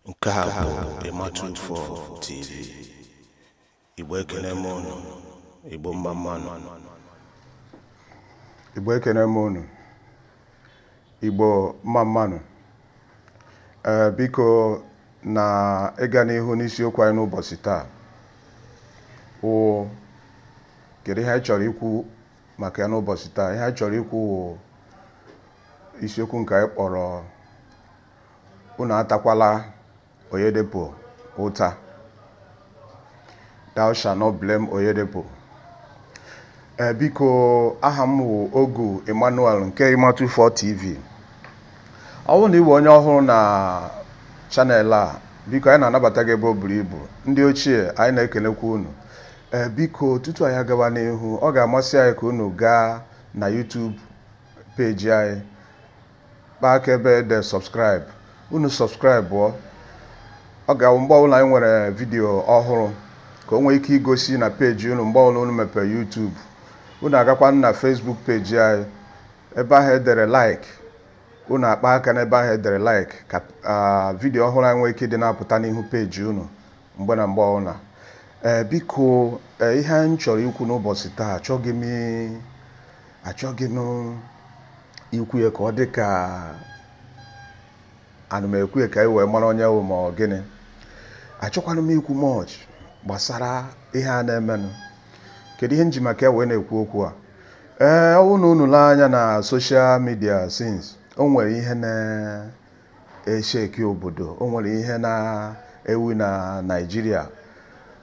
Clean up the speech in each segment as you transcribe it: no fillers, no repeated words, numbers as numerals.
Nke a bụ Ịmatụ4 TV. Igbo ekene m unu. Igbo mma mmanụ. Igbo ekene m unu. Igbo mma mmanụ. Biko na ịga n'ihu n'isiokwu anyị n'ụbọchị taa. Kedu ihe anyị chọrọ ikwu maka ya n'ụbọchị taa? Ihe anyị chọrọ ikwu isiokwu nke anyị kpọrọ unu atakwala Oyedepo ụta. Thou shall not blame Oyedepo. Biko aha m bụ Ogu Emmanuel nke Ịmatụ4 TV. Ọ bụrụ na ị bụ onye ọhụrụ na chanel a, biko anyị na-anabata gị ebe o buru ibu. Ndị ochie anyị na-ekelekwa unu. Biko tutu anyị agawa n'ihu, ọ ga-amasị anyị ka unu gaa na YouTube peji anyị, kpaa aka ebe ede subscribe. Unu subscribe ọ ga-awụ mgbe ọbụla anyị nwere vidio ọhụrụ ka o nwee ike igosi na peji unu mgbe ọbụla unu mepere YouTube. Unu agakwa na Facebook peji anyị, ebe ahụ edere like. Unu akpa aka n'ebe ahụ edere like ka vidio ọhụrụ anyị nwee ike dị na-apụta n'ihu peji unu mgbe na mgbe ọbụla. Biko ihe anyị chọrọ ikwu n'ụbọchị taa achọghị m ikwu ya ka ọ dị ka ana m ekwu ka anyị wee mara onye wụ ma ọ gịnị. Achọkwana m ikwu much gbasara ihe a na-emenụ. Kedu ihe nji maka wee na-ekwu okwu a? Ọ bụrụ na unu lee anya na social media since, o nwere ihe na-esheki obodo, o nwere ihe na-ewu na Naịjirịa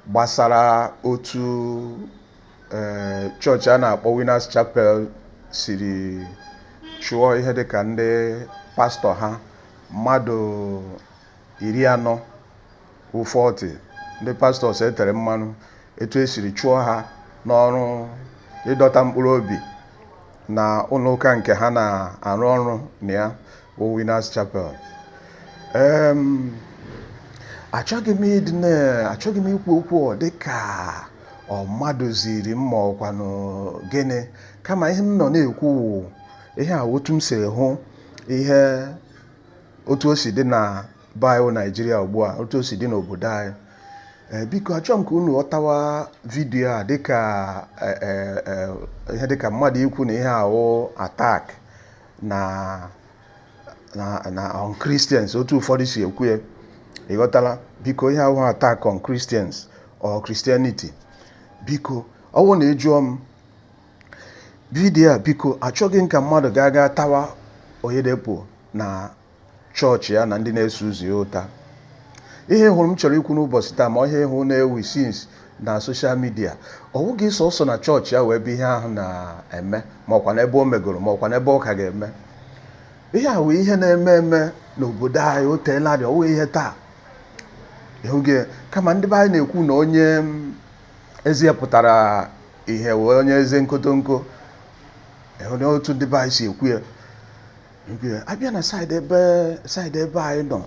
gbasara otu chọọchị a na-akpọ Winners Chapel siri chụọ ihe dịka ndị pastọ ha mmadụ 40 40 ndị pastọs etere mmanụ, etu esiri chụọ ha n'ọrụ ịdọta mkpụrụ obi na ụlọ ụka nke ha na-arụ ọrụ na ya bụ Winners Chapel. Achọghị m ikwu okwu dịka mmadụ ziri m ma ọkwanụ gịnị, kama ihe m nọ na-ekwu ihe a otu m siri hụ ihe otu o si dị na baịbụl Naịjirịa ugbu a, otu o si dị n'obodo anyị. Biko achọrọ m ka unu ghọtawa vidiyo a dịka ihe dịka mmadụ ikwu na ihe ahụ attack na on Christians, otu ụfọdụ si ekwu ya. Ịghọtala? Biko ihe ahụ attack on Christians or Christianity. Biko ọ bụrụ na ị jụọ m vidiyo a, biko achọghị m ka mmadụ ga tawa Oyedepo na chọọchị ya na ndị na-eso ụzọ ya ụta. Ihe hụrụ m chọrọ ikwu n'ụbọchị taa, ma ihe hụ na-ewu since na social media, ọ bụghị sọsọ na chọọchị ya wee bụ ihe ahụ na-eme, ma ọkwa n'ebe o megoro, ma ọkwa n'ebe ọ ka ga-eme. Ihe a wee ihe na-eme n'obodo anyị, o teela dị, ọ wee ihe taa. Ịhụghị, kama ndị be anyị na-ekwu na onye eze pụtara ihe wee onye eze nkotonko. Ịhụghị otu ndị be anyị si ekwu ya. Abịa na saịdị ebe anyị nọ,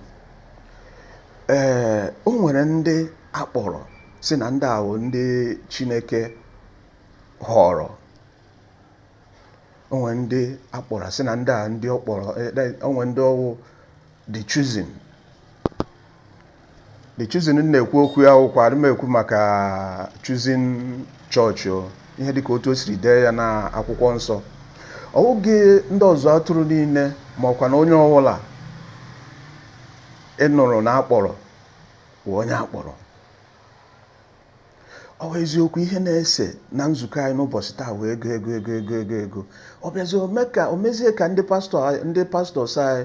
o nwere ndị akpọrọ si na ndị ahụ ndị Chineke họrọ. O nwere ndị akpọrọ si na ndị a ndị ọ kpọrọ, o nwere ndị ọwụ the chosen. The chosen na-ekwu okwu ya ụkwa, adị m ekwu maka chosen church, ihe dịka otu o siri dee ya na akwụkwọ nsọ. Ọ bụghị ndị ọzọ atụrụ niile ma ọkwa na onye ọbụla ị nụrụ na akpọrọ bụ onye akpọrọ. Ọ bụ eziokwu ihe na-ese na nzukọ anyị n'ụbọchị taa wee ego. Ọ bịazi o mezie ka ndị pastọs anyị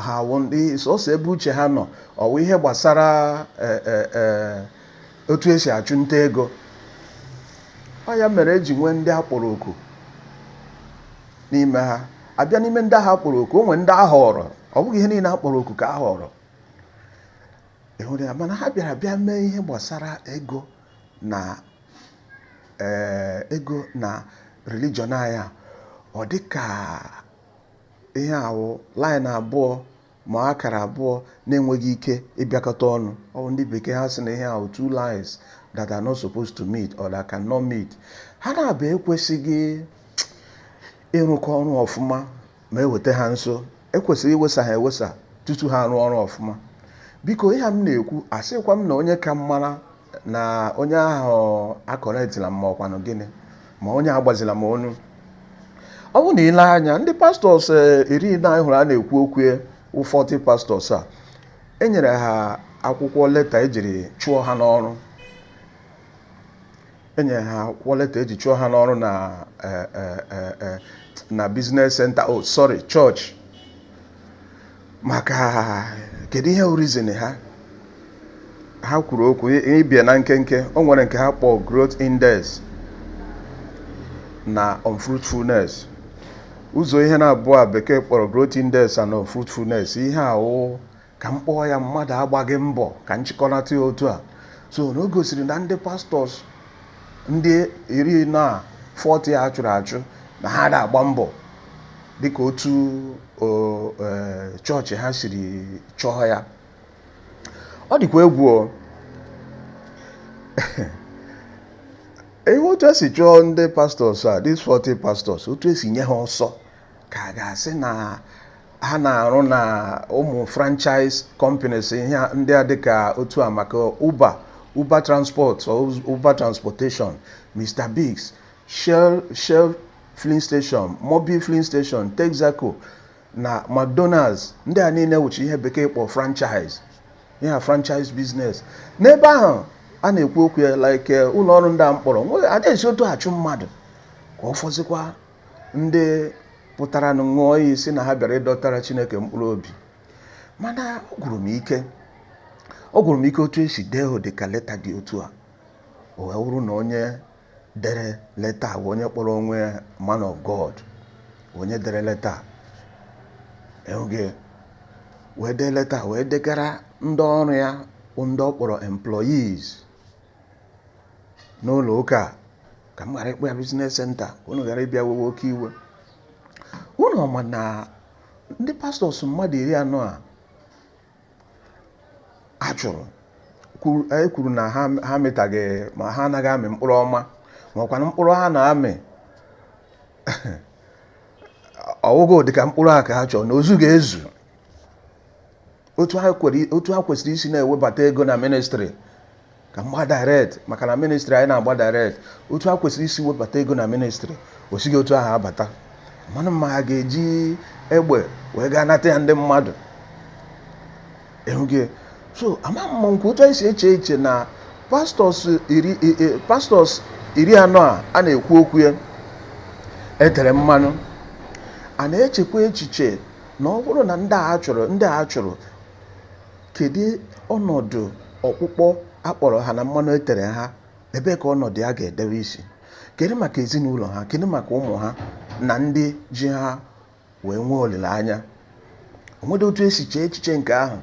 ha wụ ndị sọsọ ebe uche ha nọ, ọ bụ ihe gbasara otu esi achụ nta ego. Ọ ya mere eji nwee ndị akpọrọ oku n'ime ha. Abịa n'ime ndị ahụ akpọrọ oku, o nwere ndị a họrọ. Ọ bụghị ihe niile akpọrọ oku ka a họrọ. Ịhụrụ ya, mana ha bịa mee ihe gbasara ego na religion anyị. Ọ dị ka ihe ahụ line abụọ ma akara abụọ na-enweghị ike ịbịakọta ọnụ. Ọ bụ ndị bekee ha sị na ihe ahụ two lines that are not supposed to meet or that cannot meet. Ha na-abụ ekwesịghị ịrụkọ ọrụ ọfụma ma eweta ha nso. Ekwesịrị iwesa ha ewesa tutu ha arụ ọrụ ọfụma. biko ihe m na-ekwu asịkwa m na onye ka mmara na onye ahụ akọrentịla m ma ọkwanụ gịnị ma onye agbazila m onu. Ọ bụ na ile anya ndị pastọs iri na hụrụ a na-ekwu okwu 40 pastọs a enyere ha akwụkwọ leta ejiri chụọ ha n'ọrụ. Enyere ha akwụkwọ leta eji chụọ ha n'ọrụ na business center chọọchị. Maka kedu ihe reason ha kwuru okwu ịbịa na nkenke. O nwere nke ha kpọọ growth index na unfruitfulness. Ụzọ ihe na-abụọ a bekee kpọrọ growth index and unfruitfulness. Ihe ahụ ka m kpọọ ya mmadụ agbaghị mbọ ka nchịkọnata ya otu a. So na o gosiri na ndị pastọs ndị 40 a chụrụ achụ na ha na-agba mbọ dịka otu chọọchị ha siri chọọ ya. Ọ dịkwa egwu ihe otu esi chọọ ndị pastọs a, these 40 pastors, otu esi nye ha ọsọ ka a ga-asị na ha na-arụ na ụmụ franchise companies ihe ndị a dịka otu a maka Uber Transport or Uber Transportation, Mr. Biggs, Shell filling station, Mobil filling station, Texaco na McDonald's. Ndị a niile wuchi ihe bekee kpọrọ franchise. Ihe franchise business. N'ebe ahụ a na-ekwu okwu ya like ụlọ ọrụ ndị a mkpọrọ adịghị otu achụ mmadụ ka ọ fọzikwa ndị pụtara na ṅụọ iyi si na ha bịara ịdọtara Chineke mkpụrụ obi. Mana ọ gwụrụ m ike otu esi dee dịka leta dị otu a. O wee wụrụ na onye dere leta onye kpọrọ onwe man of God, onye dere leta wee dee leta wee degara ndị ọrụ ya ndị ọ kpọrọ employees n'ụlọ ụka ka m ghara ịkpọ ya business center, unu ghara ịbịa wewe oke iwe. Unu ma na ndị pastọs mmadụ 40 a chụrụ kwuru na ha metaghị ma ha anaghị amị mkpụrụ ọma ma ọkwanụ mkpụrụ ha na-amị ọwụgo dịka mkpụrụ a ka ha chọrọ na ozu ga-ezu. Otu ha kwesịrị isi na-ewebata ego na ministry ka mgba direct, maka na ministry anyị na-agba direct. Otu ha kwesịrị isi webata ego na ministry o sighị otu ahụ abata. Mana ma ha ga-eji egbe wee gaa nata ya ndị mmadụ. So ama mma nke otu anyị si eche na pastọs 40 a na-ekwu okwu ya etere mmanụ a na-echekwa echiche na ọ bụrụ na ndị a chụrụ kedu ọnọdụ ọkpụkpọ akpọrọ ha na mmanụ etere ha, ebe ka ọnọdụ ya ga-edebe isi, kedu maka ezinụlọ ha, kedu maka ụmụ ha na ndị ji ha wee nwee olileanya. Onwede otu esi chee echiche nke ahụ.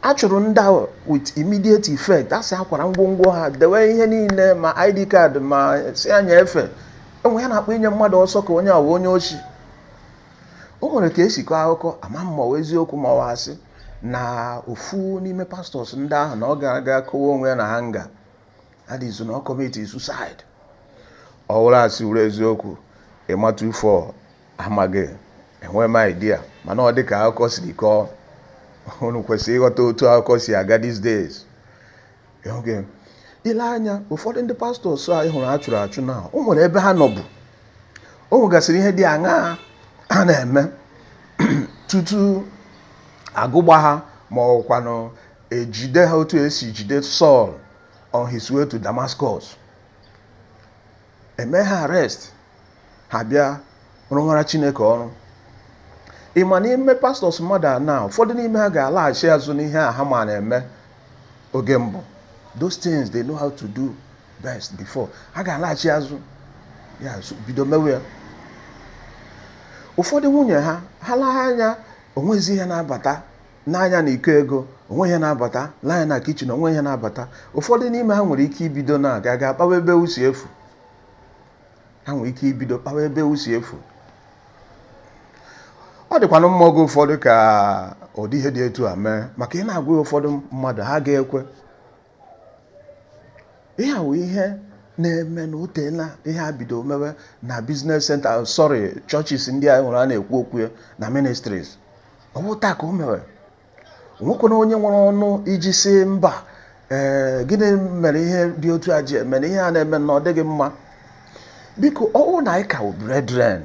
A chụrụ ndị ahụ with immediate effect. Asị akwara ngwongwo ha dewe ihe niile ma ID card ma si anya efe. Enwe ya na-akpọ inye mmadụ ọsọ ka onye ahụ onye ochi. O nwere ka esi kọọ akụkọ ama mma ọ eziokwu ma ọ asị na ofu n'ime pastọs ndị ahụ na ọ ga-aga kọwa onwe ya na hanga adịzụ na ọ commit suicide. Ọ wụrụ asị wuru eziokwu ịmatu ifo amaghị enwe m idea, mana ọ dị ka akụkọ siri kọọ. Unu kwesịrị ịghọta otu akụkọ si aga these days. Ile anya ụfọdụ ndị pastọs a hụrụ a chụrụ achụ na o nwere ebe ha nọbụ. O nwegasịrị ihe dị aṅaa ha na-eme tutu agụgba ha ma ọkwanụ ejide ha otu esi jide Saul on his way to Damascus. Eme ha arrest, ha bịa rụghara Chineke ọrụ. Ịma n'ime pastọs mmadụ na ụfọdụ n'ime ha ga-alaghachi azụ n'ihe a ha ma na-eme oge mbụ. Those things they know how to do best before. Ha ga-alaghachi azụ ya bido mewe ya. Ụfọdụ nwunye ha laa anya onwezi ihe na-abata n'anya na iko ego, onwe ihe na-abata n'anya na kichin, onwe ihe na-abata. Ụfọdụ n'ime ha nwere ike ibido na ga kpawa ebe usi efu. Ha nwere ike ibido kpawa ebe usi efu. Ọ dịkwanụ mma oge ụfọdụ ka ụdị ihe dị etu a mee, maka ị na-agwa ụfọdụ mmadụ ha ga-ekwe. Ihe ahụ ihe na-eme na otela ihe a bido mewe na business center, churches ndị a hụrụ a na-ekwu okwu ya na ministries. Ọ bụ taa ka o mewe. onwekwana onye nwere ọnụ iji si mba gịnị mere ihe dị otu a ji mere ihe a na-eme na ọ dịghị mma. Biko ọwụ na anyị ka brethren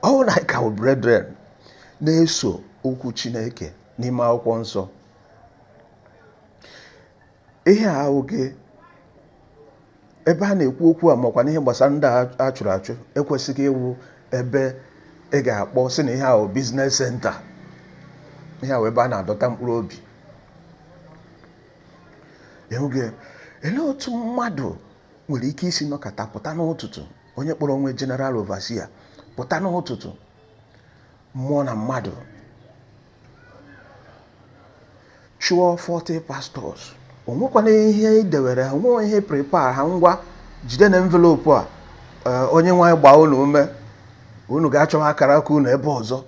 ọwụ na anyị ka brethren na-eso okwu Chineke n'ime akwụkwọ nsọ, ihe a oge ebe a na-ekwu okwu a makwa n'ihe gbasara ndị a chụrụ achụ ekwesịghị ịwụ ebe ị ga-akpọ sị na ihe ahụ biznes senta, ihe ahụ ebe a na-adọta mkpụrụ obi. Oge elee otu mmadụ nwere ike isi nọkọta pụta n'ụtụtụ, onye kpọrọ onwe general overseer pụta n'ụtụtụ, mmụọ na mmadụ chụọ 40 pastors, onwekwana ihe idewere ha, onwe ihe prepare ha, ngwa jide na envelope a onye nwanyị gbaa unu ume, unu ga-achọwa akara aka unu ebe ọzọ.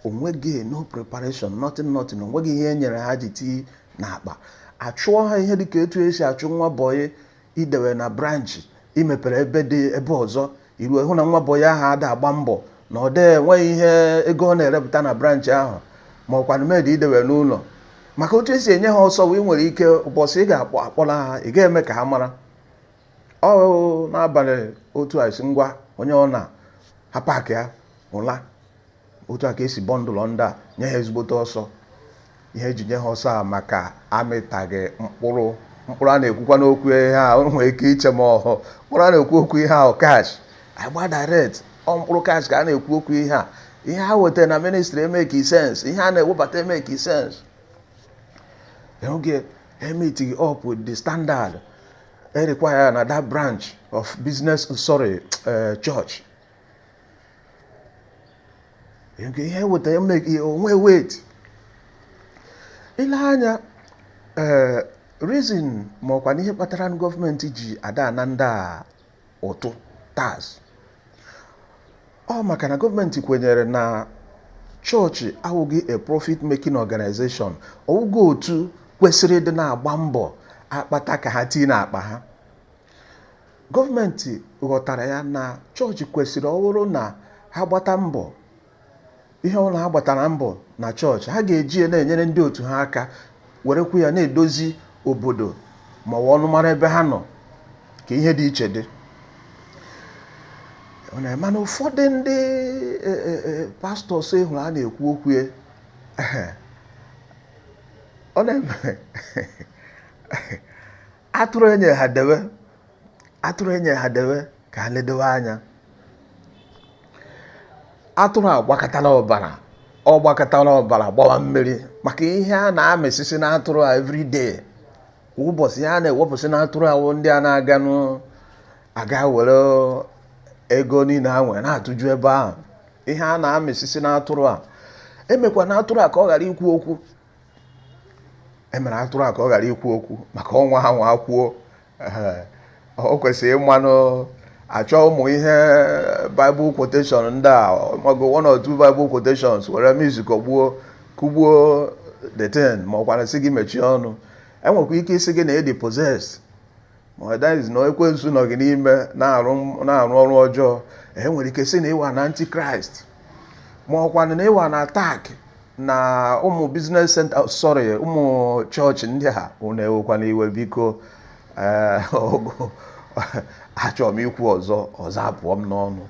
Onweghị no preparation, nothing. Onweghị ihe enyere ha ji tii n'akpa. Achụọ ha ihe dịka etu esi achụ nwa bọyị idewe na branch imepere ebe dị ebe ọzọ, iruo hụ na nwa bọyị ahụ ada agba mbọ na ọ dị enweghị ihe ego ọ na-erepụta na branch ahụ, ma ọkwanụ medi idewe n'ụlọ. Maka otu esi enye ha ọsọ wee nwere ike ụbọchị ị ga-akpọla ha, ị ga-eme ka ha mara ọ n'abalị otu a isi ngwa onye ọ na ha paakị ya ụla. Otu a ka esi bọndụlọ ndị a nye ha ezigbote ọsọ. Ihe eji nye ha ọsọ a maka amịtaghị mkpụrụ a na-ekwukwa n'okwu ihe a, o nwere ike iche ma ọhụ mkpụrụ a na-ekwu okwu ihe ahụ cash, agba direct ọ mkpụrụ cash ka a na-ekwu okwu ihe a. Ihe ha wetara na ministry emeki sense, ihe a na-ewebata emeki sense. Oge meeting up with the standard required na that branch of business, church. Ihe wetara emeki onwe wait. Ile anya reason ma ọkwa n'ihe kpatara gọọmenti ji ada na ndị a ụtụ tax ọ maka na gọọmenti kwenyere na chọọchị awụghị a profit making organization, ọwụgo otu kwesịrị ịdị na-agba mbọ akpata ka ha tii n'akpa ha. Gọọmenti ghọtara ya na chọọchị kwesịrị ọhụrụ na ha gbata mbọ, ihe ọ na ha gbatara mbọ na chọọchị ha ga-eji na-enyere ndị otu ha aka, werekwu ya na-edozi obodo ma ọnụ mara ebe ha nọ ka ihe dị iche dị. Mana ụfọdụ ndị pastọs hụrụ a na-ekwu okwu ọ na-eme atụrụ enye ha dewe ka ha ledewe anya. Atụrụ agbakọtala ọbara gbawa mmiri maka ihe a na-amịsịsị n'atụrụ a everyday. Kwa ụbọchị ya na-ewepụsị n'atụrụ ahụ ndị a na-aga were ego niile ha nwere na-atụju ebe ahụ. Ihe a na-amịsịsị n'atụrụ a emekwa n'atụrụ a ka ọ ghara ikwu okwu. Emere atụrụ a ka ọ ghara ikwu okwu maka ọnwa ha nwa kwuo. O kwesịrị ịmanụ achọ ụmụ ihe Bible quotation ndị a, mago one or two Bible quotations were music kugbuo the ten, ma ọkwana sị gị mechie ọnụ. Enwekwa ike isi gị na edi possessed, ma that is na ekwensu nọ gị n'ime na-arụ ọrụ ọjọọ. Enwere ike sị na ịwa na antichrist, ma ọkwana na ịwa na attack na ụmụ business center, ụmụ chọọchị ndị a. Unu ewekwana iwe biko, achọrọ m ikwu ọzọ apụọ m n'ọnụ,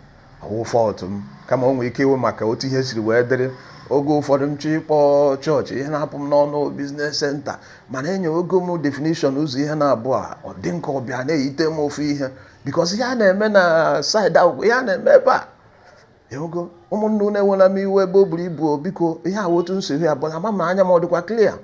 ọwụ fọtụ m, kama o nwere ike iwe maka otu ihe siri wee dịrị. Oge ụfọdụ m chọọ ịkpọ chọọchị ihe na-apụ m n'ọnụ business center, mana enye ogo m definition ụzọ ihe na-abụọ a, ọ dị nke ọbịa na-eyite m ofu ihe because ihe a na-eme na side akwụkwọ, ihe a na-eme ebe a. Ogo ụmụnne unu enwela m iwe ebe o buru ibu, biko ihe a otu nsogbu ya bụ ama m anya m ọ dịkwa clear.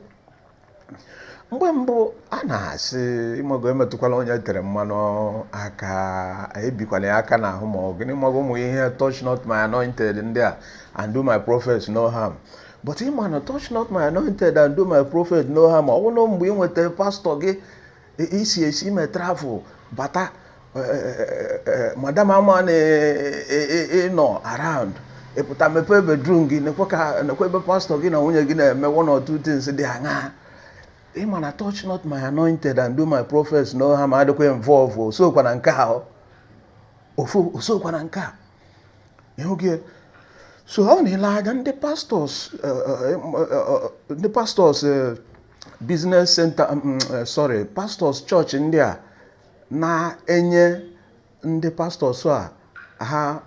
Mgbe mbụ a na-asị ịmago emetụkwala onye tere mmanụ aka, ebikwana ya aka n'ahụ ma ọ gịnị, ịmago ụmụ ihe touch not my anointed ndị a and do my prophets no harm. But ịma na touch not my anointed and do my prophet no harm, ọ bụrụ mgbe ị nweta pastọ gị esi ime travel bata madam ama na-ịnọ around, ịpụta mepe bedroom gị nekwe ebe pastọ gị na nwunye gị na-eme one or two things dị aṅaa. Ịma na touch not my anointed and do my prophets no harm adịkwa involve osokwana nke a. Osokwana nke a. Oge so ọ na-ele anya ndị pastors business center pastors chọọchị ndị a na-enye ndị pastors a ha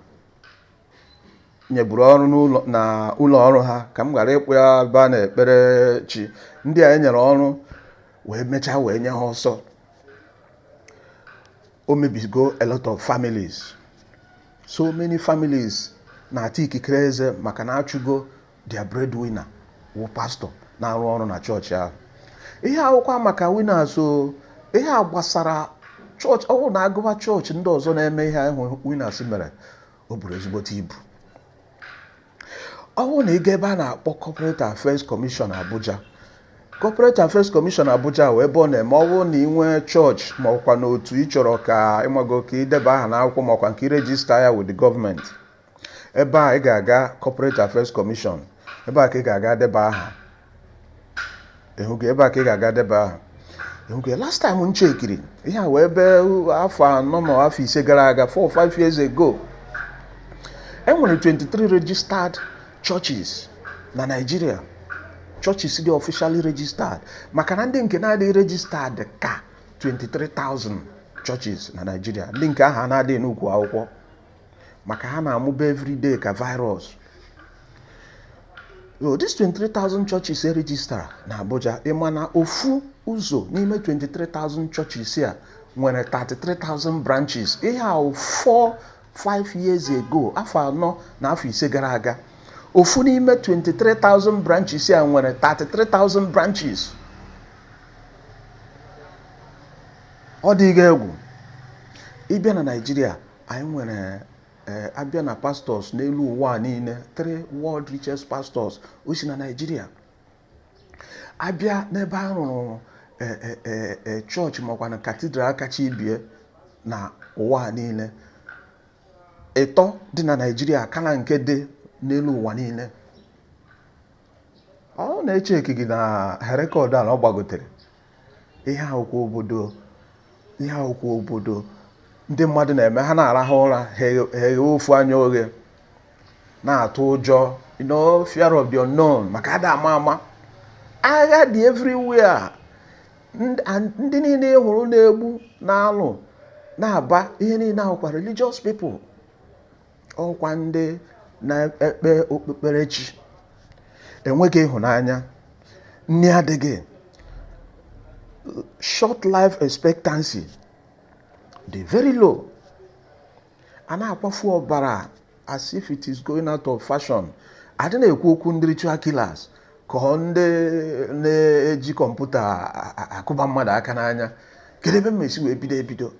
nyeburu ọrụ n'ụlọ ọrụ ha, ka m ghara ịkpụ ya ebe a na-ekpere chi, ndị a enyere ọrụ wee mechaa wee nye ha ọsọ. O mebigo a lot of families, so many families na-ata ikikere eze maka na achụgo their breadwinner wụ pastor na-arụ ọrụ na chọọchị ahụ. Ihe akwụkwọ maka winners, so ihe a gbasara chọọchị. Ọ bụrụ na agụba chọọchị ndị ọzọ na-eme ihe ahụ winners mere, o buru ezigbote ibu. Ọ bụrụ na ị ga ebe a na-akpọ Corporate Affairs Commission Abuja, Corporate Affairs Commission Abuja wee ebe ọ na-eme, ọ bụrụ na ị nwee chọọchị ma ọkwa n'otu ị chọrọ ka ịmago ka ideba aha n'akwụkwọ ma ọkwa nke irejista ya with the government, ebe a ị ga-aga Corporate Affairs Commission, ebe a ka ị ga-aga deba aha. Ịhụgo ebe a ka ị ga-aga deba aha. Ịhụgo last time m chekiri ihe a wee ebe afọ 4 ma afọ 5 gara aga, 4 or 5 years ago, enwere 23 registered churches na Nigeria. Churches dị officially registered, maka na ndị nke na-adịghị registered ka 23,000 churches na Nigeria. Ndị nke aha na-adịghị n'ukwu akwụkwọ maka ha na-amụba everyday ka virus. This 23,000 churches e register na Abuja, ịma na ofu ụzọ n'ime 23,000 churches a nwere 33,000 branches. Ihe a 4-5 years ago, afọ 4 na afọ 5 gara aga, ofu n'ime 23,000 branches a nwere 33,000 branches. Ọ dịghị egwu. Ịbịa na Nigeria, anyị nwere abịa na pastors n'elu ụwa niile, 3 world richest pastors o si na Nigeria. Abịa n'ebe a rụrụ chọọchị makwa na cathedral kacha ibie na ụwa niile, 3 dị na Nigeria kana nke dị n'elu ụwa niile. Ọ na-eche ekigi na rekọd a na ọ gbagotere. Ihe akwụkwọ obodo ndị mmadụ na-eme, ha na-arahụ ụra, ha eghe ofu anya oghe, na-atụ ụjọ, fear of the unknown, maka ada ama. Agha dị everywhere. Ndị niile hụrụ na-egbu, na-alụ, na-aba, ihe niile ahụkwa religious people. Ọkwa ndị na-ekpe okpukperechi. Enweghị ịhụnanya, nne adịghị, short life expectancy dị very low. A na-akwafu ọbara as if it is going out of fashion. Adị na-ekwu okwu ndị ritual killers ka ọ ndị na-eji kọmputa akụba mmadụ aka n'anya. Kedu ebe mmesi wee bido?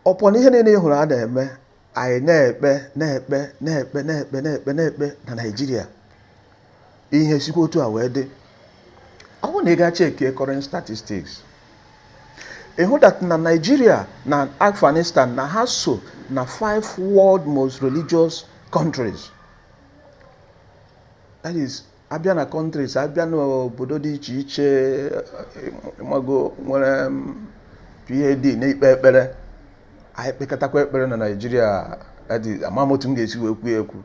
Ọpọ na ihe niile hụrụ a na-eme, anyị na-ekpe na Nigeria. Ihe sikwa otu a wee dị. Ọ bụrụ na ị ga-check current statistics, ịhụ that na Nigeria na Afghanistan na ha so na 5 world most religious countries. That is, abịa na countries, abịa n'obodo dị iche iche, mago nwere PhD n'ikpe ekpere. Anyị kpekọtakwa ekpere na Nigeria, amamotu m ga-esi wee ekwu.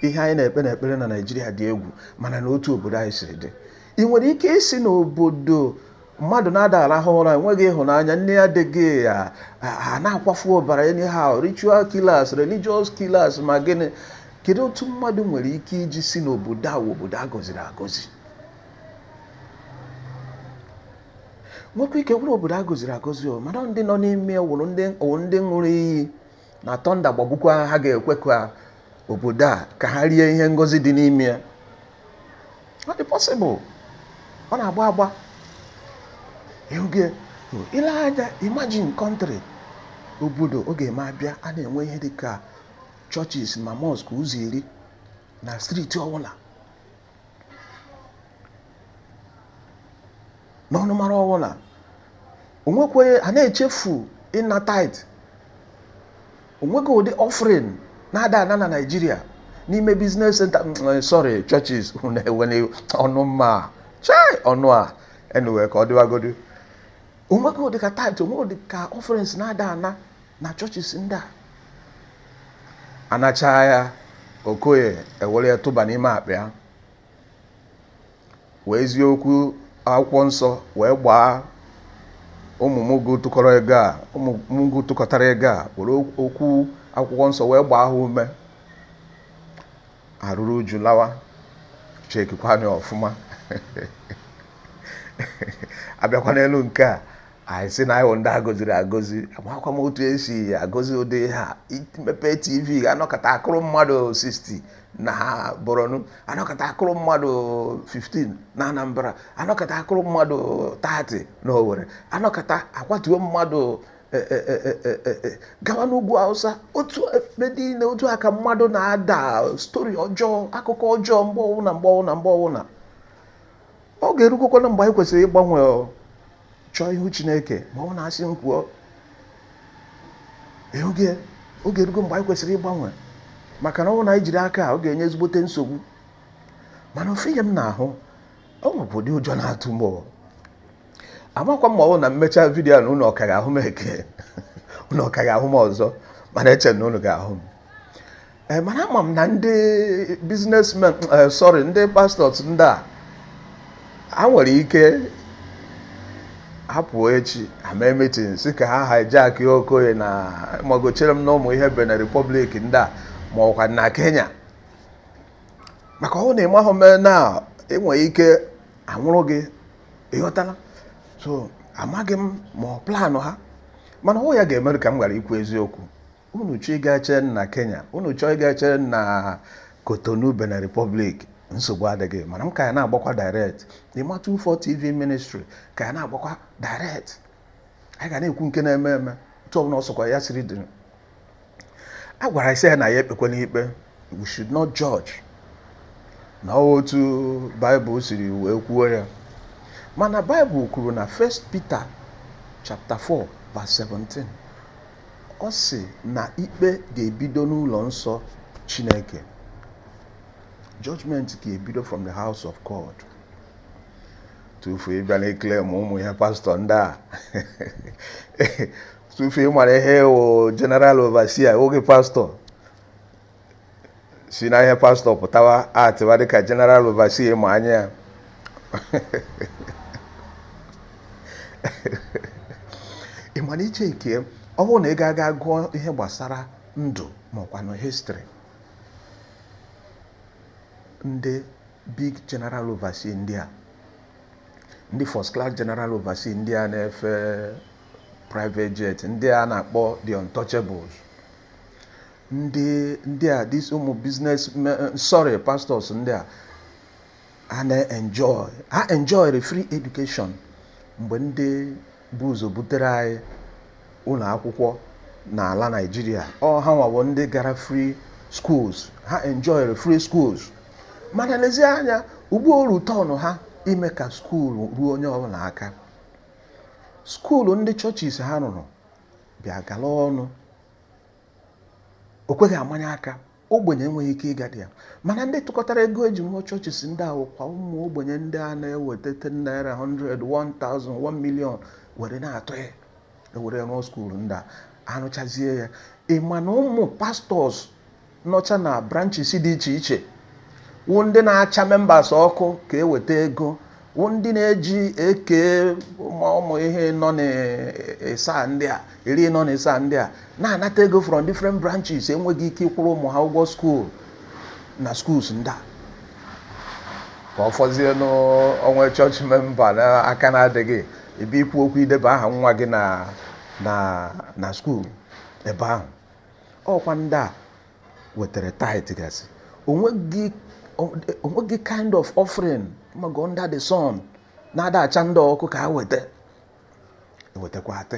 Ihe anyị na-ekpe na Nigeria dị egwu, mana n'otu obodo anyị siri dị. Ị nwere ike isi n'obodo mmadụ na-ada arahụ ụra, enweghị ịhụnanya, nne ya adịghị, ha na-akwafu ọbara anyhow, ritual killers, religious killers, ma gịnị. Kedu otu mmadụ nwere ike iji si n'obodo a obodo a gọziri agọzi? Nwekwa ike wụrụ obodo a gọziri agọzi, mana ndị nọ n'ime wụrụ ndị ṅụrụ iyi na tọnda gbagbukwa ha ga-ekwe ka obodo a ka ha rie ihe ngọzi dị n'ime ya. Ọ dị possible. Ọ na-agba. Ile anya, imagine country, obodo oge ma abịa, a na-enwe ihe dịka churches ma mosque ụzọ 10 na street ọbụla, n'ọnụ mara ọbụla. Onwekwe a na-echefu ịna tithe. Onwekwe ụdị offering na-ada ana na Nigeria n'ime business center, churches na-enwe ọnụ mma. Ọnụ a anyway ka ọ dịwagodu. Onwekwe ụdị ka tithe, onwekwe ụdị ka offerings na-ada ana na churches ndị a. Anacha ya, Okoye ewere ya tụba n'ime akpa ya wee eziokwu akwụkwọ nsọ wee gbaa ụmụ m tụkọtara ego a were okwu akwụkwọ nsọ wee gbaa ha ume arụrụ uju lawa chekikwana ọfụma abịakwa n'elu nke a anyị sị na anyị ndị agọziri agọzi amakwa m otu esi agọzi ụdị ha mepe TV anọkọta akụrụ mmadụ 60 na Borno, anọkọta akụrụ mmadụ 15 na Anambra, anọkọta akụrụ mmadụ 30 na Owerri, anọkọta akwatuo mmadụ gawa n'ugwu Hausa, otu aka mmadụ na-ada stori ọjọọ, akụkọ ọjọọ mgbe ọwụna ọ ga-erukwakwana mgbe anyị kwesịrị ịgbanwe chọọ ihu Chineke ma ọ na-asị m kwuo oge erugo mgbe anyị kwesịrị ịgbanwe, maka na ọ na anyị jiri aka ọ ga-enye ezigbote nsogbu. Mana ofe ihe m na-ahụ ọ nwebụ ụdị ụjọ na-atụ m amakwa m ma ọ na mmecha vidiyo na unu ọka ga-ahụ m eke unu ọka ga-ahụ m ọzọ, mana eche na unu ga-ahụ m mana ama m na ndị biznesmen ndị pastọs ndị a nwere ike hapụ echi ama meeting si ka ha hijack Okoye na magochere m na ụmụ ihe Benin Republic ndị a ma ọkwa na Kenya, maka ọ na-eme ahụ mee na enwere ike anwụrụ gị ịghọtala. So amaghị m ma ọ planụ ha, mana ọ ya ga-emerụ ka m gwara ikwu eziokwu. Unu chọọ ịga chere na Kenya, unu chọọ ịga chere na Cotonou Benin Republic, nsogbu adịghị, mana m ka ya na-agbakwa direct n'ịma 24 TV ministry ka ya na-agbakwa direct. anyị ga na-ekwu nke na-eme eme tụọ na ọsọkwa ya siri dị. A gwara ise ya na ya ekpekwala ikpe, we should not judge, na otu Bible siri wee kwuo ya. Mana Bible kwuru na 1 Peter chapter 4 verse 17 ọ sị na ikpe ga-ebido n'ụlọ nsọ Chineke. Judgment ga-ebido from the house of God. Tufu ịbịa na-ekele ma ụmụ ihe pastọ ndị a tufu ịmara ihe o general overseer oge pastọ si na ihe pastọ pụtawa atịwa dịka general overseer ma anya ya ịmana iche ike ọ bụrụ na ị ga-aga gụọ ihe gbasara ndụ maọkwa na history ndị big general overseer ndị a, ndị first class general overseer ndị a na-efe private jet, ndị a na-akpọ the untouchables, ndị a this ụmụ business pastors ndị a na-enjoy the free education mgbe ndị bụ ụzọ butere anyị ụlọ akwụkwọ n'ala Nigeria. Ha nwawo ndị gara free schools, ha enjoy free schools. Mana lezie anya ugbu oru tọnụ ha ime ka skuulu ruo onye ọbụla aka. Skuulu ndị chọchis ha rụrụ bịa gala ọnụ, o kweghị amanye aka, ogbenye enweghị ike ịga ya. Mana ndị tụkọtara ego eji rụọ chọchis ndị ahụ kwa ụmụ ogbenye ndị a na-eweta 10 naira, 100, 1000, 1 million were na-atụ ya ewere rụọ skuulu ndị a arụchazie ya. Ịma na ụmụ pastọs nọcha na branches dị iche iche wụ ndị na-acha members ọkụ ka eweta ego, wụ ndị na-eji eke ụmụ ihe nọ n'ịsa ndị a, iri nọ n'ịsa ndị a na-anata ego from different branches, enweghị ike ịkwụrụ ụmụ ha ụgwọ skuul na schools ndị a. Ka ọ fọzie n'onwe chọọchị memba n'aka na-adịghị ebe ikwu okwu ideba aha nwa gị na skuul ebe ahụ. Ọkwa ndị a wetara tithe gasị, onweghị kind of offering mago under the sun na-ada acha ndị ọkụ ka ha ewetakwa atị.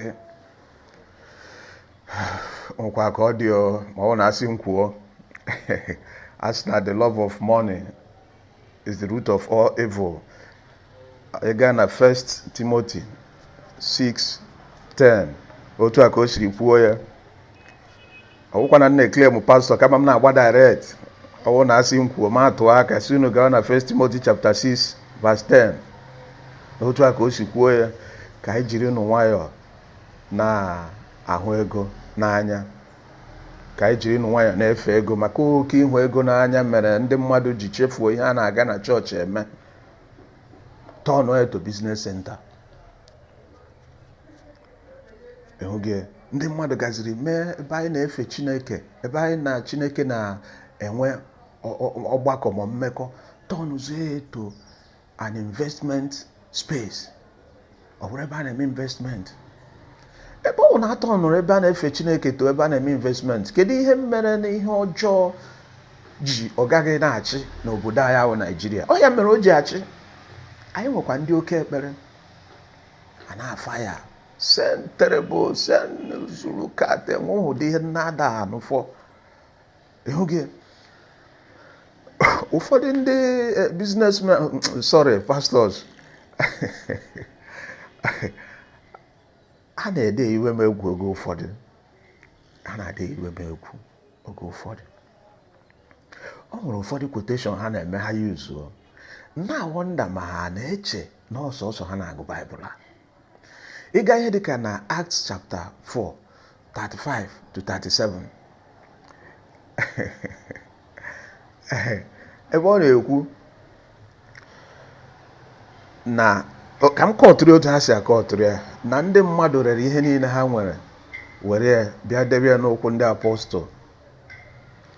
Nkwa ka ọ dị ma ọ na-asị m kwuo as na the love of money is the root of all evil. Ị gaa na 1 Timothy 6:10 otu a ka o siri kwuo ya. Ọwụkwa na na-ekele m pastọ kama m na-agba direct. Ọ na-asị m kwuo ma atụ aka si unu gaa na 1 Timothy chapter 6 verse 10 otu a ka o si kwuo ya, ka anyị jiri nụ nwayọọ na ahụ ego n'anya. ka anyị jiri nwayọọ na-efe ego, maka oke ịhụ ego n'anya mere ndị mmadụ ji chefuo ihe a na-aga na chọọchị eme, turn it to business center. Ịhụghị, ndị mmadụ gaziri mee ebe anyị na-efe Chineke, ebe anyị na Chineke na-enwe ọgbakọ ma mmekọ, turn it to an investment space. Ọ bụrụ ebe a na-eme investment. Ebe ọ na-atọ ọnụrụ ebe a na-efe Chineke to ebe a na-eme investment, kedu ihe mere na ihe ọjọọ ji ọ gaghị na-achị n'obodo anyị ahụ Naijiria? Ọ ya mere o ji achị. Anyị nwekwa ndị oke ekpere, a na-afa ya send terrible, send zuru kat, enweghị ụdị ihe na-ada anụfọ. Ịhụghị, ụfọdụ ndị businessmen, pastors, a na-ede iwe m egwu oge ụfọdụ. A na-ede iwe m egwu oge ụfọdụ. Ọ nwere ụfọdụ quotation ha na-eme, ha yuzuo, na-awọnda ma ha na-eche na ọsọsọ ha na-agụ Baịbụl a. Ịga ihe dịka na Acts chapter 4, 35 to 37. Ebe ọ na-ekwu na, ka m kọtụrụ otu ha si akọtụrụ ya, na ndị mmadụ rere ihe niile ha nwere were bịa debe ya n'ụkwụ ndị apostles.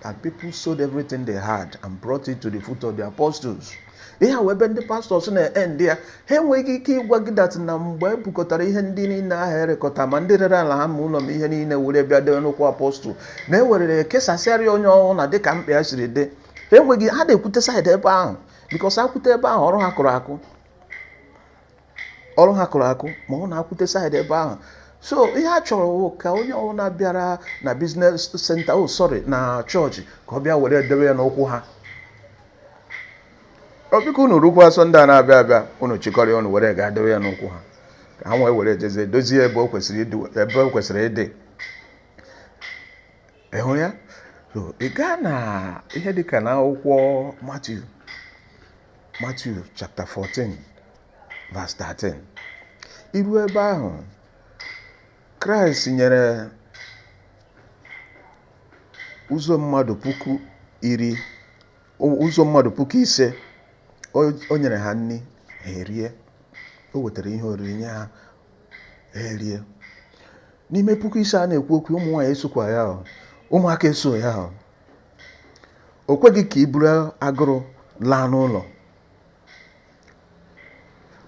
And people sold everything they had and brought it to the foot of the apostles. Ihe a ebe ndị pastors na-end ya, ha enweghị ike ịgwa gị dat na mgbe ebukọtara ihe ndị niile ahụ erekọta, ma ndị rere ala ha ma ụlọ ma ihe niile were bịa debe n'ụkwụ apostol, na ewerere kesasịarị onye ọnwụ na dịka mkpa ya siri dị. Ha enweghị, ha na-ekwute saịdị ebe ahụ, bikos ha kwute ebe ahụ ọrụ ha kụrụ akụ. Ọrụ ha kụrụ akụ, ma ọ na-akwute saịdị ebe ahụ. So ihe a chọrọ ka onye ọbụla bịara na business center, na chọọchị, ka ọ bịa were debe ya n'ụkwụ ha. Ọ biko unu rukwa Sọnde a na-abịa abịa, unu chịkọrọ unu were ga debe ya n'ụkwụ ha, ka ha nwee were jeze dozie ebe o kwesịrị ịdị. Ịhụ ya? So ị gaa na ihe dịka na akwụkwọ Matthew chapter 14 verse 13. Iru ebe ahụ, Kraịst nyere ụzọ mmadụ 50,000 o nyere ha nri, ha erie. O wetara ihe oriri nye ha, ha erie. N'ime 50,000 a na-ekwu okwu, ụmụ nwaanyị esokwa ya, ụmụaka eso ya. O kweghị ka iburu agụrụ laa n'ụlọ.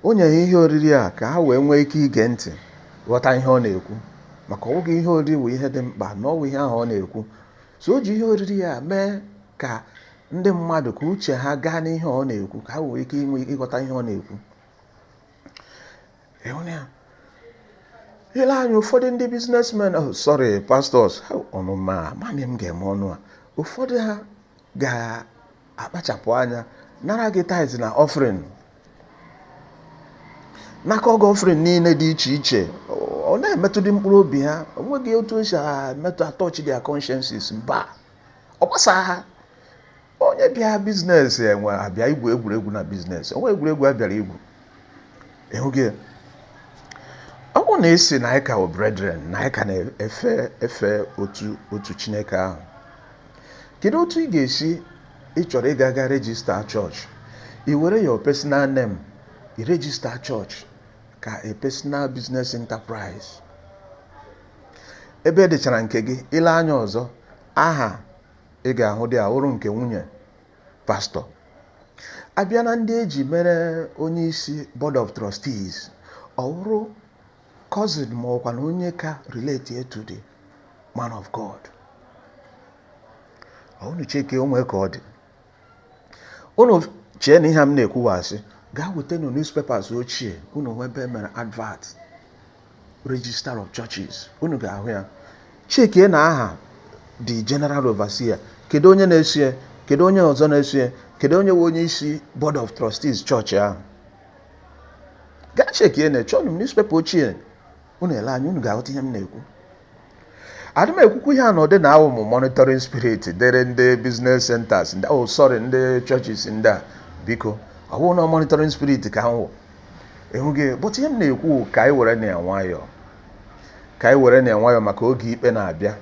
O nyere ihe oriri a ka ha wee nwee ike ige ntị, ghọta ihe ọ na-ekwu, maka ọ bụghị ihe oriri bụ ihe dị mkpa, na ọ bụ ihe ahụ ọ na-ekwu. So o ji ihe oriri ya mee ka ndị mmadụ, ka uche ha gaa n'ihe ọ na-ekwu, ka ha nwee ike ịghọta ihe ọ na-ekwu. Ile anya ụfọdụ ndị businessmen, pastors, ọnụma mami m ga-eme ọnụ a, ụfọdụ ha ga-akpachapụ anya nara gị tithe na offering, n'aka ọgọ offering niile dị iche iche. Ọ na-emetụ dị mkpụrụ obi ha, o nweghị otu o si emetụ atọch their consciences. Mba, ọ gbasa ha. Onye bịa biznes abịa igwu egwuregwu na biznes, onwe egwuregwu a bịara igwu. Ịhụghị, ọ bụ na esi na anyị ka brethren, na anyị ka na-efe otu Chineke ahụ, kedu otu ị ga-esi ịchọrọ ịga register church, i were your personal name, i register church ka a personal business enterprise. Ebe edechara nke gị, ile anya ọzọ, aha ị ga-ahụ dị ahụrụ nke nwunye pastọ. Abịa na ndị eji mere onye isi board of trustees, ọ wụrụ cousin ma ọkwa na onye ka relate to the man of God. Unu cheke onwe ka ọ dị. Unu chee na ihe m na-ekwuwasị, gaa wetenu newspapers ochie, unu nwebe mere advert, register of churches, unu ga-ahụ ya. Cheke na aha the general overseer, kedu onye na-esie, kedu onye ọzọ na-esie, kedu onye nwe onye isi board of trustees chọọchị ahụ. Gaa cheke na chọnụ newspaper ochie, unu ele anya, unu ga-aghọta ihe m na-ekwu. Adị m ekwukwu ihe anọdị na awụ m monitoring spirit dere ndị business centers, ndị churches ndị a, biko ọ bụrụ na monitoring spirit ka ahụ ịhụghị. But ihe m na-ekwu ka anyị were na nwayọọ, maka oge ikpe na-abịa.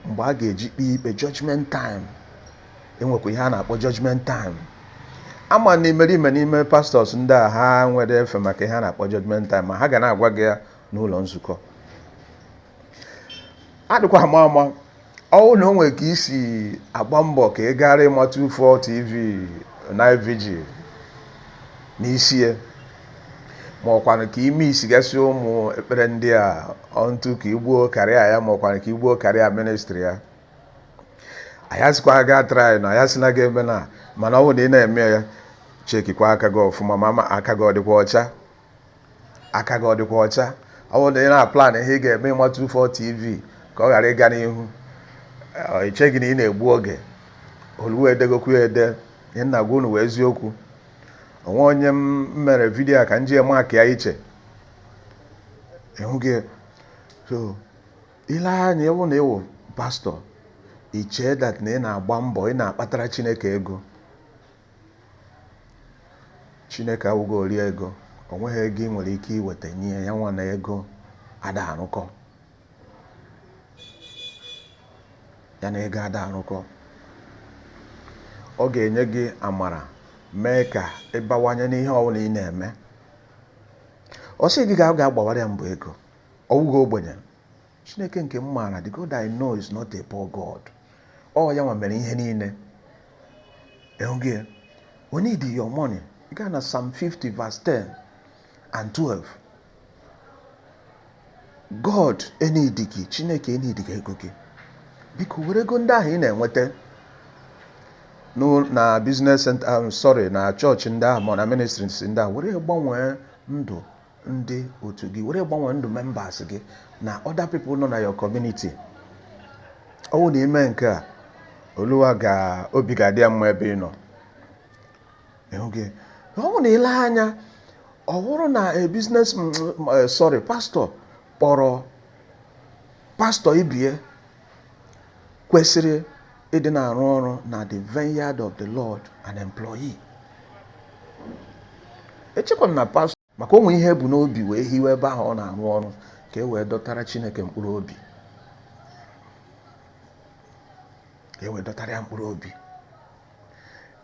mgbe a ga-eji kpee ikpe, judgment time. Enwekwa ihe a na-akpọ judgment time. Ama na imerime n'ime pastọs ndị a ha nwere efe maka ihe a na-akpọ judgment time, ma ha ga na-agwa gị ya n'ụlọ nzukọ. Adịkwa ama ọwụ na o nwere ka isi agba mbọ ka ị gara ịma 24 TV night vigil n'isi ya, ma ọkwanụ ka ime isi gasị ụmụ ekpere ndị a ọntụ ka igbuo karịa ya, ma ọkwanụ ka igbuo karịa ministri ya. Ayasịkwa ga try na ayasịna ga eme na, mana ọ bụ na ị na-eme ya, chekikwa aka gị ọfụma, ma aka gị ọ dịkwa ọcha. Aka gị ọ dịkwa ọcha. Ọ bụ na ị na-aplan ihe ị ga-eme ịma 24 TV ka ọ ghara ịga n'ihu, echeghị na ị na-egbu oge. Oluwe edegokwu ya ede, ihe nna gwa unu wee eziokwu. Onwe onye m mere vidiyo a ka m ji eme aka ya iche. Ịhụ gị. So ile anya ịwụ na ịwụ pastọ, iche that na ị na-agba mbọ, ị na-akpatara Chineke ego. Chineke awụgo ori ego. O nweghị ego ị nwere ike iweta nye ya, nwa na ego ada arụkọ. Ya na ego ada arụkọ. Ọ ga-enye gị amara, mee ka ịbawanye n'ihe ọbụla ị na-eme. Ọ sị gị ga-agbawara ya mbọ ego. Ọwụgo ogbenye. Chineke nke m maara, the God I know is not a poor God. Ọ ya nwa mere ihe niile. Ịhụ gị. We need your money. You got na Psalm 50 verse 10 and 12. God enidi gị, Chineke enidi gị ego gị. Biko were ego ndị ahụ ị na-enweta na business center, na chọọchị ndị ahụ ma na ministries ndị ahụ, were gbanwee ndụ ndị otu gị, were gbanwee ndụ members gị na other people nọ na your community. Ọ bụ na ime nke a, Oluwa obi ga-adị ya mma ebe ị nọ. Ịhụ gị. Ọ bụ na ile anya, ọ bụrụ na a business pastor kpọrọ pastor ibie kwesịrị ịdị na-arụ ọrụ na the vineyard of the Lord, an employee. Echekwa na pastor maka onwe ihe bụ n'obi wee hiwe ebe ahụ ọ na-arụ ọrụ ka e wee dọtara Chineke mkpụrụ obi. Ka e wee dọtara ya mkpụrụ obi.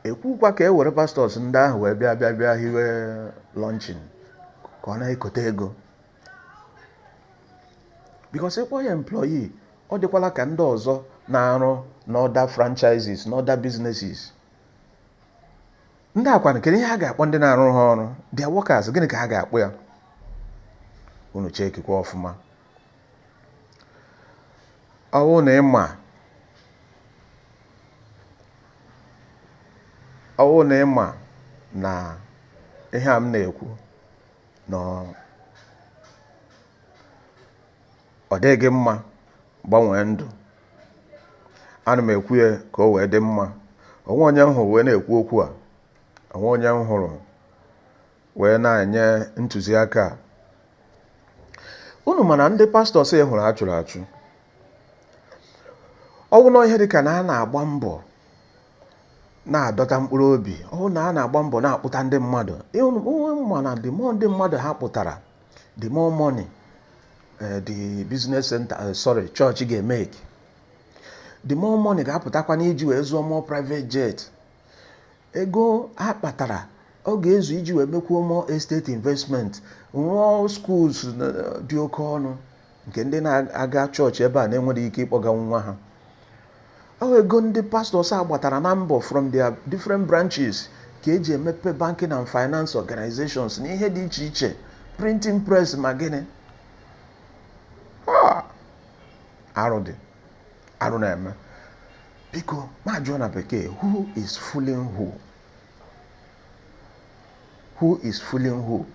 Ekwukwa ka e were pastọs ndị ahụ wee bịa hiwe lọnchin ka ọ na-ekote ego. Because ịkpọ ya employee, ọ dịkwala ka ndị ọzọ na-arụ n'other franchises, n'other businesses. Ndị akwanụ kedu ihe ha ga-akpọ ndị na-arụ ha ọrụ? Their workers, gịnị ka ha ga-akpọ ya? Unu chekikwa ọfụma. Ọ bụ na ịma na ihe a m na-ekwu na ọ dịghị mma, gbanwee ndụ. Ana m ekwu ya ka o wee dị mma. Onwe onye m hụrụ wee na-ekwu okwu a, onwe onye m hụrụ wee na-enye ntụziaka. Unu mana ndị pastọs e hụrụ achụrụ achụ, ọ bụ na ihe dịka na a na-agba mbọ na-adọta mkpụrụ obi, ọ bụ na a na-agba mbọ na-akpụta ndị mmadụ. Mana the more ndị mmadụ ha kpụtara, the more money the business center, chọọchị ga-emeke. The more money ga-apụtakwa n'iji wee zụọ more private jet. Ego ha kpatara ọ ga-ezu iji wee mekwuo more estate investment, rụọ schools dị oke ọnụ nke ndị na-aga chọọchị ebe a na-enwere ike ịkpọga nwa ha. Ọ ego ndị pastors a gbatara na mbọ from their different branches ka eji emepe banking and finance organizations na ihe dị iche iche, printing press ma gịnị. Arụ na-eme. Biko ma jụọ na bekee, who is fooling who? Who is fooling who?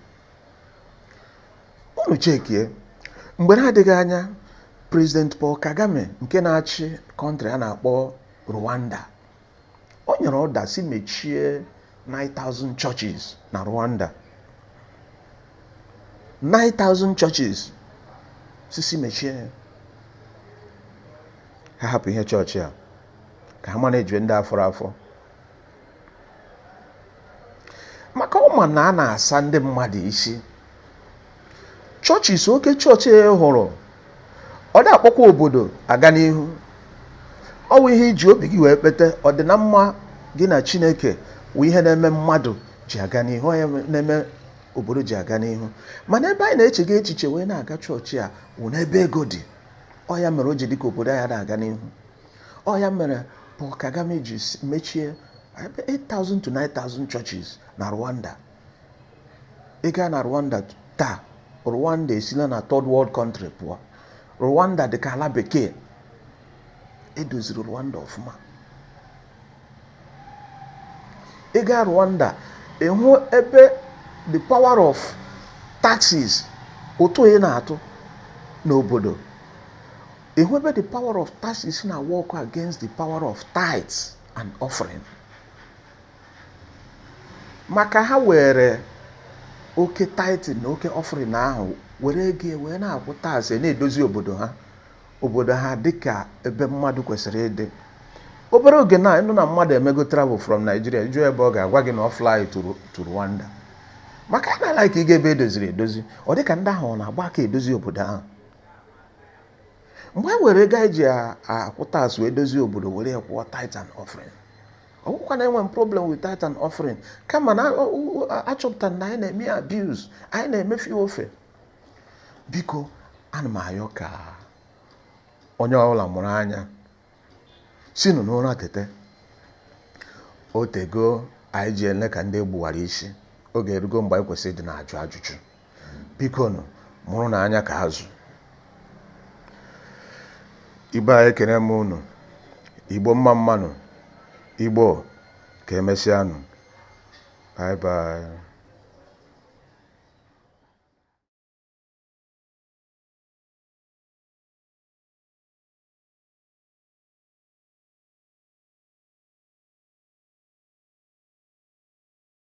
Unu chekie. Mgbe na-adịghị anya, President Paul Kagame nke na-achị kọntrị a na-akpọ Rwanda, o nyere ọda si mechie 9,000 churches na Rwanda. 9,000 churches si mechie. Ha hapụ ihe chọọchị a ka ha manejwe ndị afọrọ afọ. Maka ụma na a na-asa ndị mmadụ isi. Churches, oke chọọchị hụrụ, ọ na-akpọkwa obodo aga n'ihu. ọ bụ ihe iji obi gị wee kpete ọ dị na mma gị na Chineke wụ ihe na-eme mmadụ ji aga n'ihu, ọ ya na-eme obodo ji aga n'ihu. Mana ebe anyị na-echega echiche wee na-aga chọọchị a wụ n'ebe ego dị. Ọ ya mere o ji dị ka obodo anyị na-aga n'ihu. Ọ ya mere Paul Kagame ji mechie 8,000 to 9,000 churches na Rwanda. Ị gaa na Rwanda taa, Rwanda esila na third world country pụọ. Rwanda dị ka ala bekee. Edoziri Rwanda ọfụma. Ị gaa Rwanda ịhụ ebe the power of taxes ụtụ ị na-atụ n'obodo. Ịhụ ebe the power of taxes na work against the power of tithes and offering. Maka ha were oke tithe na oke offering ahụ were ego wee na-akwụ tax na-edozi obodo ha. Obodo ha dịka ebe mmadụ kwesịrị ịdị. Obere oge na ịnụ na mmadụ emego travel from Nigeria jụọ ebe ọ ga-agwa gị na ọ fly to Rwanda. Maka a na-like ịga ebe edoziri edozi. Ọ dịka ndị ahụ ọ na-agba aka edozi obodo ahụ. Mgbe e were ego eji akwụ tax wee dozie obodo were ya kwụọ tithe and offering. Ọ bụkwa na enwe problem with tithe and offering. Kama na achọpụtara na anyị na-eme abuse, anyị na-emefu ofe. Biko ana m ayọ ka onye ọbụla mụrụ anya sinụ n'ụra tete. Otego anyị ji ele ka ndị egbuwara isi. Oge erugo mgbe anyị kwesịrị ịdị na-ajụ ajụjụ. Biko nụ mụrụ na anya ka azụ. Igbo anyị ekene m unu. Igbo mma mmanụ. Igbo ka emesịanụ. Bye bye.